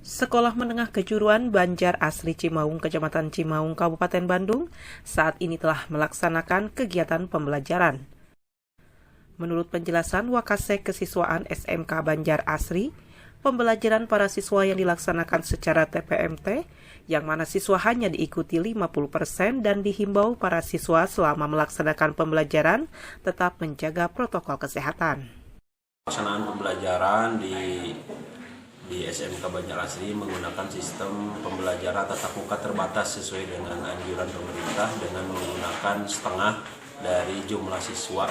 Sekolah Menengah Kejuruan Banjar Asri Cimaung, Kecamatan Cimaung, Kabupaten Bandung, saat ini telah melaksanakan kegiatan pembelajaran. Menurut penjelasan Wakasek Kesiswaan SMK Banjar Asri, pembelajaran para siswa yang dilaksanakan secara TPMT, yang mana siswa hanya diikuti 50% dan dihimbau para siswa selama melaksanakan pembelajaran tetap menjaga protokol kesehatan. Pelaksanaan pembelajaran di SMK Banjar Asri menggunakan sistem pembelajaran tatap muka terbatas sesuai dengan anjuran pemerintah dengan menggunakan setengah dari jumlah siswa.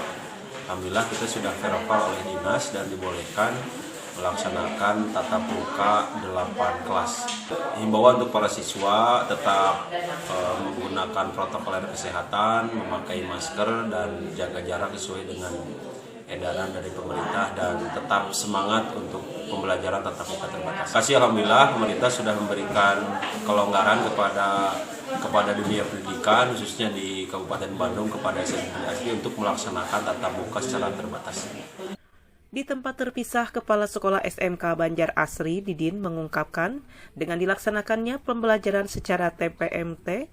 Alhamdulillah kita sudah verifal oleh dinas dan dibolehkan melaksanakan tatap muka 8 kelas. Himbauan untuk para siswa tetap menggunakan protokol kesehatan, memakai masker dan jaga jarak sesuai dengan edaran dari pemerintah dan tetap semangat untuk pembelajaran tatap muka terbatas. Alhamdulillah pemerintah sudah memberikan kelonggaran kepada dunia pendidikan khususnya di Kabupaten Bandung kepada SMK Asri untuk melaksanakan tatap muka secara terbatas. Di tempat terpisah, Kepala Sekolah SMK Banjar Asri, Didin, mengungkapkan dengan dilaksanakannya pembelajaran secara TPMT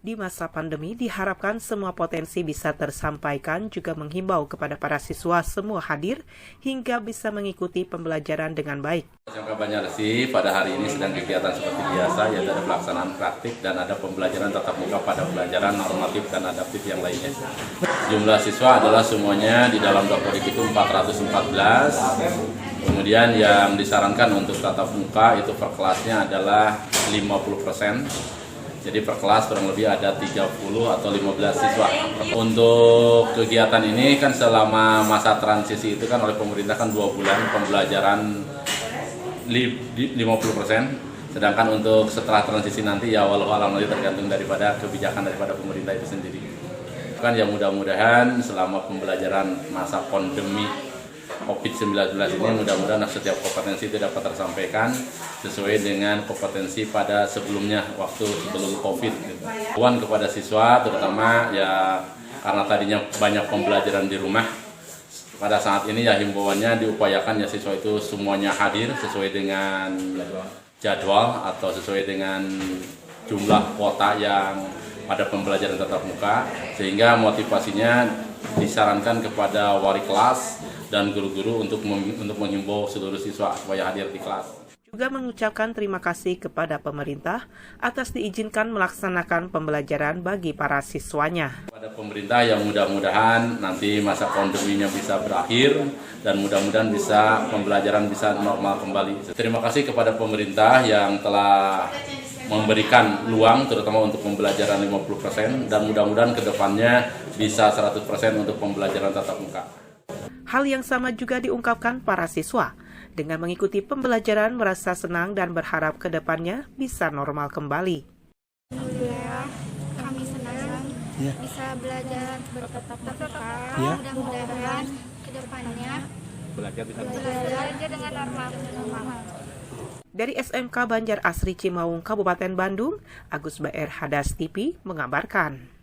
di masa pandemi diharapkan semua potensi bisa tersampaikan, juga menghimbau kepada para siswa semua hadir hingga bisa mengikuti pembelajaran dengan baik. SMK Banjar Asri pada hari ini sedang kegiatan seperti biasa, yaitu ada pelaksanaan praktik dan ada pembelajaran tatap muka pada pembelajaran normatif dan adaptif yang lainnya. Jumlah siswa adalah semuanya di dalam Dapodik itu 414. Kemudian yang disarankan untuk tatap muka itu per kelasnya adalah 50%. Jadi per kelas kurang lebih ada 30 atau 15 siswa. Untuk kegiatan ini kan selama masa transisi itu kan oleh pemerintah kan 2 bulan pembelajaran 50%. Sedangkan untuk setelah transisi nanti ya walau nanti tergantung daripada kebijakan daripada pemerintah itu sendiri. Kan ya mudah-mudahan selama pembelajaran masa pandemi COVID-19 ini mudah-mudahan setiap kompetensi itu dapat tersampaikan sesuai dengan kompetensi pada sebelumnya, waktu sebelum COVID. Himbauan kepada siswa terutama ya karena tadinya banyak pembelajaran di rumah, pada saat ini ya himbauannya diupayakan ya siswa itu semuanya hadir sesuai dengan jadwal atau sesuai dengan jumlah kuota yang pada pembelajaran tatap muka, sehingga motivasinya disarankan kepada wali kelas dan guru-guru untuk menghimbau seluruh siswa supaya hadir di kelas. Juga mengucapkan terima kasih kepada pemerintah atas diizinkan melaksanakan pembelajaran bagi para siswanya. Pada pemerintah yang mudah-mudahan nanti masa pandeminya bisa berakhir dan mudah-mudahan bisa pembelajaran bisa normal kembali. Terima kasih kepada pemerintah yang telah memberikan peluang terutama untuk pembelajaran 50% dan mudah-mudahan ke depannya bisa 100% untuk pembelajaran tatap muka. Hal yang sama juga diungkapkan para siswa. Dengan mengikuti pembelajaran merasa senang dan berharap ke depannya bisa normal kembali. Alhamdulillah kami senang bisa belajar bertatap muka. Mudah-mudahan ke depannya belajar dengan normal. Dari SMK Banjar Asri Cimaung, Kabupaten Bandung, Agus BR Hadas TV mengabarkan.